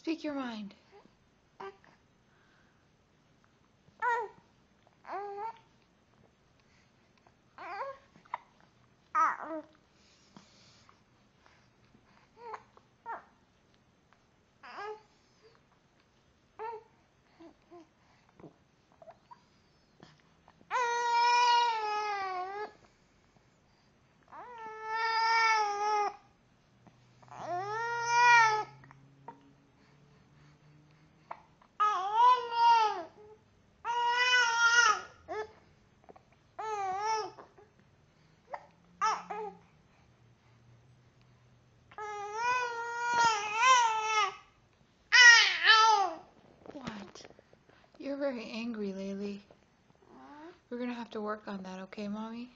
Speak your mind. What? You're very angry, Laylee. We're gonna have to work on that, okay, Mommy?